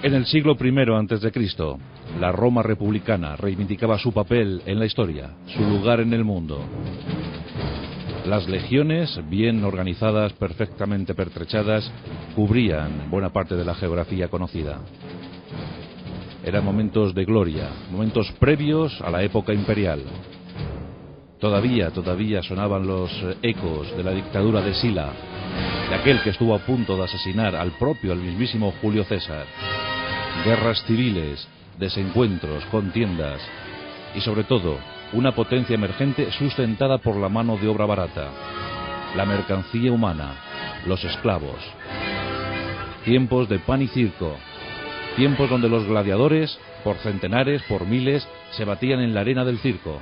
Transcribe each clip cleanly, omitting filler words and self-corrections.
En el siglo I a.C., la Roma republicana reivindicaba su papel en la historia, su lugar en el mundo. Las legiones, bien organizadas, perfectamente pertrechadas, cubrían buena parte de la geografía conocida. Eran momentos de gloria, momentos previos a la época imperial. Todavía sonaban los ecos de la dictadura de Sila, de aquel que estuvo a punto de asesinar al mismísimo Julio César. Guerras civiles, desencuentros, contiendas y sobre todo una potencia emergente sustentada por la mano de obra barata, la mercancía humana, los esclavos. Tiempos de pan y circo, tiempos donde los gladiadores, por centenares, por miles, se batían en la arena del circo.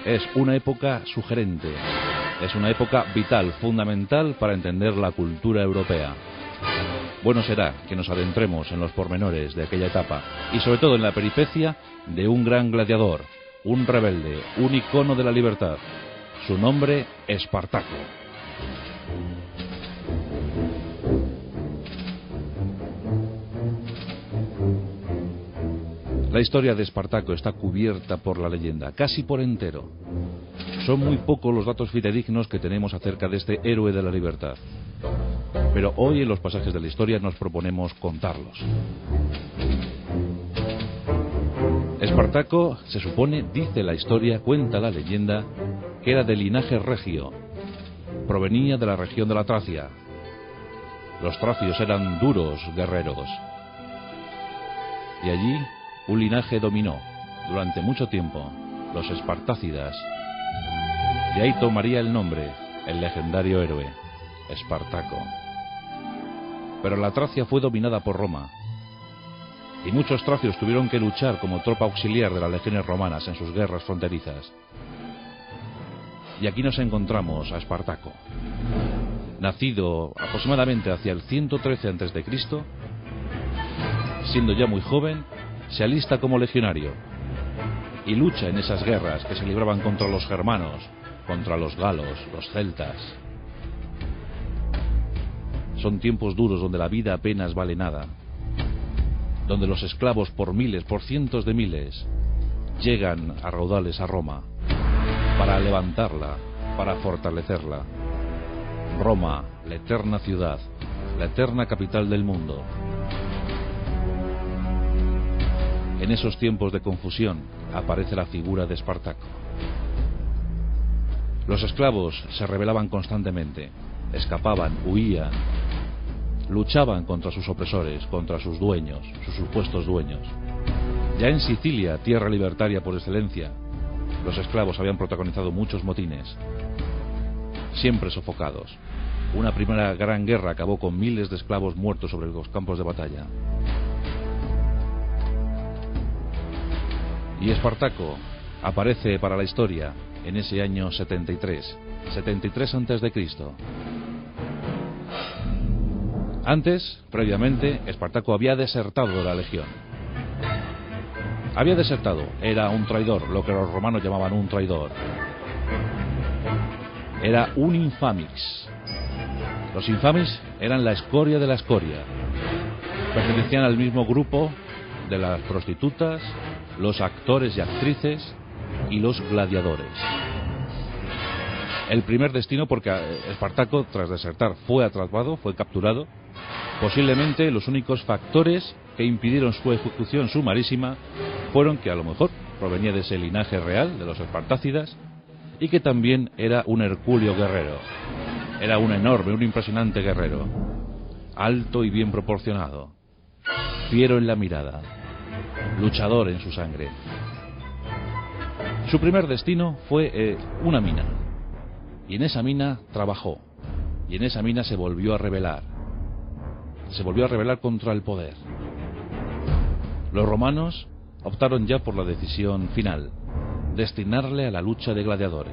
Es una época sugerente, es una época vital, fundamental para entender la cultura europea. Bueno será que nos adentremos en los pormenores de aquella etapa y sobre todo en la peripecia de un gran gladiador, un rebelde, un icono de la libertad. Su nombre, Espartaco. La historia de Espartaco está cubierta por la leyenda, casi por entero. Son muy pocos los datos fidedignos que tenemos acerca de este héroe de la libertad. Pero hoy en los pasajes de la historia nos proponemos contarlos. Espartaco, se supone, dice la historia, cuenta la leyenda, que era de linaje regio. Provenía de la región de la Tracia. Los tracios eran duros guerreros. Y allí un linaje dominó durante mucho tiempo, los espartácidas. De ahí tomaría el nombre, el legendario héroe, Espartaco. Pero la Tracia fue dominada por Roma, y muchos tracios tuvieron que luchar como tropa auxiliar de las legiones romanas en sus guerras fronterizas. Y aquí nos encontramos a Espartaco, nacido aproximadamente hacia el 113 a.C., siendo ya muy joven, se alista como legionario y lucha en esas guerras que se libraban contra los germanos, contra los galos, los celtas. Son tiempos duros donde la vida apenas vale nada, donde los esclavos por miles, por cientos de miles, llegan a raudales a Roma para levantarla, para fortalecerla. Roma, la eterna ciudad, la eterna capital del mundo. En esos tiempos de confusión aparece la figura de Espartaco. Los esclavos se rebelaban constantemente, escapaban, huían, luchaban contra sus opresores, contra sus dueños, sus supuestos dueños. Ya en Sicilia, tierra libertaria por excelencia, los esclavos habían protagonizado muchos motines, siempre sofocados. Una primera gran guerra acabó con miles de esclavos muertos sobre los campos de batalla. Y Espartaco aparece para la historia en ese año 73 a.C. Antes, previamente, Espartaco había desertado de la legión. Había desertado, era un traidor, lo que los romanos llamaban un traidor. Era un infamis. Los infamis eran la escoria de la escoria. Pertenecían al mismo grupo de las prostitutas, los actores y actrices y los gladiadores. El primer destino, porque Espartaco, tras desertar, fue atrapado, fue capturado. Posiblemente los únicos factores que impidieron su ejecución sumarísima fueron que a lo mejor provenía de ese linaje real, de los espartácidas, y que también era un hercúleo guerrero. Era un enorme, un impresionante guerrero, alto y bien proporcionado, fiero en la mirada, luchador en su sangre. Su primer destino fue una mina, y en esa mina trabajó, y en esa mina se volvió a rebelar contra el poder. Los romanos optaron ya por la decisión final, destinarle a la lucha de gladiadores.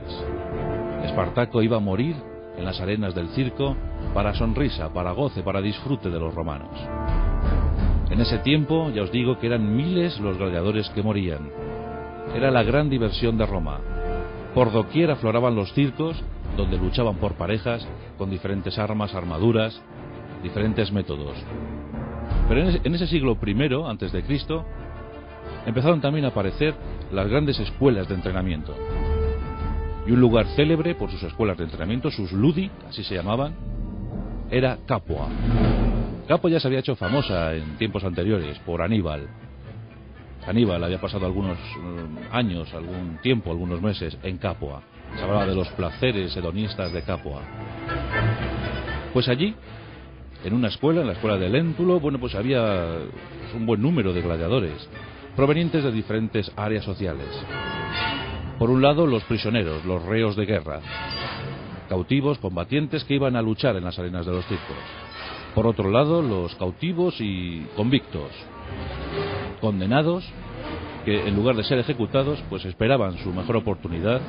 Espartaco iba a morir en las arenas del circo para sonrisa, para goce, para disfrute de los romanos. En ese tiempo, ya os digo que eran miles los gladiadores que morían. Era la gran diversión de Roma. Por doquier afloraban los circos, donde luchaban por parejas, con diferentes armas, armaduras, diferentes métodos. Pero en ese siglo I, antes de Cristo, empezaron también a aparecer las grandes escuelas de entrenamiento. Y un lugar célebre por sus escuelas de entrenamiento, sus ludi, así se llamaban, era Capua. Capua ya se había hecho famosa en tiempos anteriores por Aníbal. Aníbal había pasado algunos años, algún tiempo, algunos meses en Capua. Se hablaba de los placeres hedonistas de Capua. Pues allí, en una escuela, en la escuela de Léntulo, bueno, pues había un buen número de gladiadores, provenientes de diferentes áreas sociales. Por un lado, los prisioneros, los reos de guerra, cautivos, combatientes que iban a luchar en las arenas de los circos. Por otro lado, los cautivos y convictos, condenados, que en lugar de ser ejecutados, pues esperaban su mejor oportunidad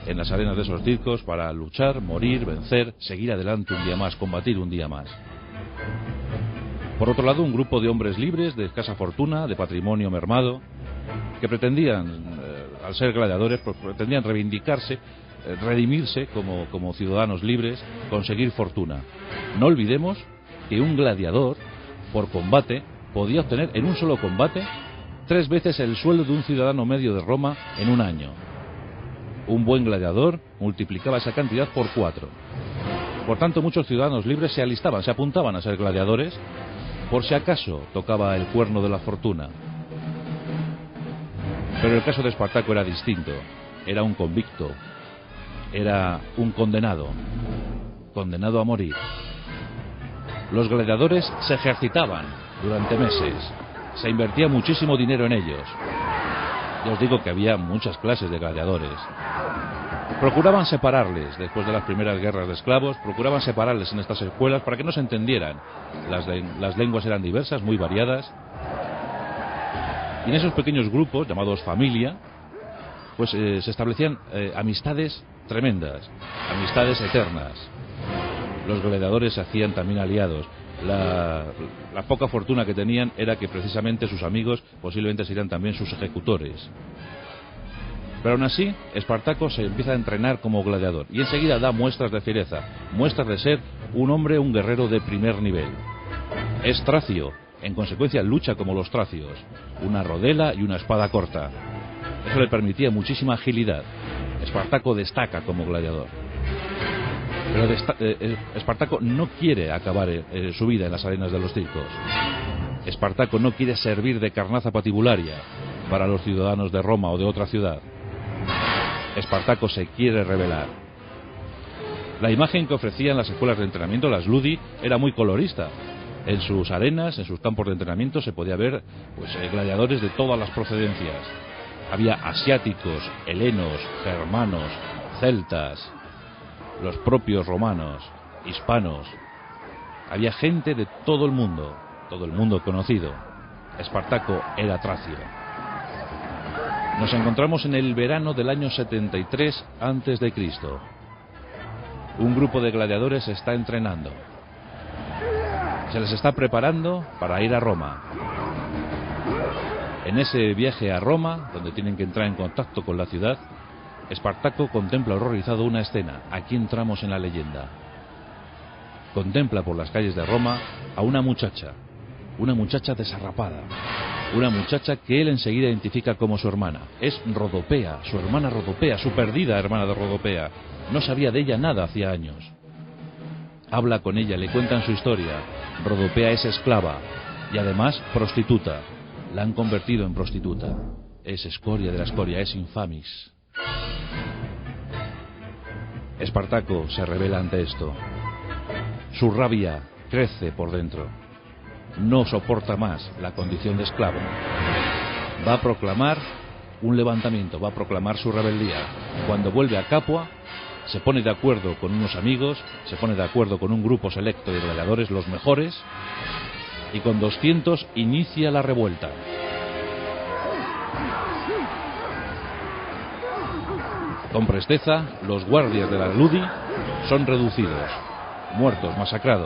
en las arenas de esos circos para luchar, morir, vencer, seguir adelante un día más, combatir un día más. Por otro lado, un grupo de hombres libres, de escasa fortuna, de patrimonio mermado, que pretendían, al ser gladiadores, pues pretendían reivindicarse, redimirse como ciudadanos libres, conseguir fortuna. No olvidemos que un gladiador, por combate, podía obtener en un solo combate 3 veces el sueldo de un ciudadano medio de Roma en un año. Un buen gladiador multiplicaba esa cantidad por 4. Por tanto, muchos ciudadanos libres se alistaban, se apuntaban a ser gladiadores, por si acaso tocaba el cuerno de la fortuna. Pero el caso de Espartaco era distinto. Era un convicto, era un condenado a morir. Los gladiadores se ejercitaban durante meses, se invertía muchísimo dinero en ellos. Ya os digo que había muchas clases de gladiadores. Procuraban separarles, después de las primeras guerras de esclavos, procuraban separarles en estas escuelas para que no se entendieran. Las lenguas eran diversas, muy variadas. Y en esos pequeños grupos, llamados familia, pues se establecían amistades tremendas, amistades eternas. Los gladiadores se hacían también aliados. La poca fortuna que tenían era que precisamente sus amigos posiblemente serían también sus ejecutores. Pero aún así, Espartaco se empieza a entrenar como gladiador y enseguida da muestras de fiereza, muestras de ser un hombre, un guerrero de primer nivel. Es tracio, en consecuencia lucha como los tracios, una rodela y una espada corta. Eso le permitía muchísima agilidad. Espartaco destaca como gladiador. Pero Espartaco no quiere acabar su vida en las arenas de los circos. Espartaco no quiere servir de carnaza patibularia para los ciudadanos de Roma o de otra ciudad. Espartaco se quiere rebelar. La imagen que ofrecían las escuelas de entrenamiento, las ludi, era muy colorista. En sus arenas, en sus campos de entrenamiento, se podía ver gladiadores de todas las procedencias. Había asiáticos, helenos, germanos, celtas, los propios romanos, hispanos. Había gente de todo el mundo conocido. Espartaco era tracio. Nos encontramos en el verano del año 73 a.C. Un grupo de gladiadores se está entrenando. Se les está preparando para ir a Roma. En ese viaje a Roma, donde tienen que entrar en contacto con la ciudad, Espartaco contempla horrorizado una escena. Aquí entramos en la leyenda. Contempla por las calles de Roma a una muchacha desarrapada, una muchacha que él enseguida identifica como su hermana. Es Rodopea, su hermana Rodopea, su perdida hermana de Rodopea. No sabía de ella nada hacía años. Habla con ella, le cuentan su historia. Rodopea es esclava y además prostituta. La han convertido en prostituta. Es escoria de la escoria, es infamis. Espartaco se rebela ante esto. Su rabia crece por dentro. No soporta más la condición de esclavo. Va a proclamar un levantamiento, va a proclamar su rebeldía. Cuando vuelve a Capua, se pone de acuerdo con unos amigos, se pone de acuerdo con un grupo selecto de gladiadores, los mejores, y con 200 inicia la revuelta. Con presteza, los guardias de la ludi son reducidos, muertos, masacrados.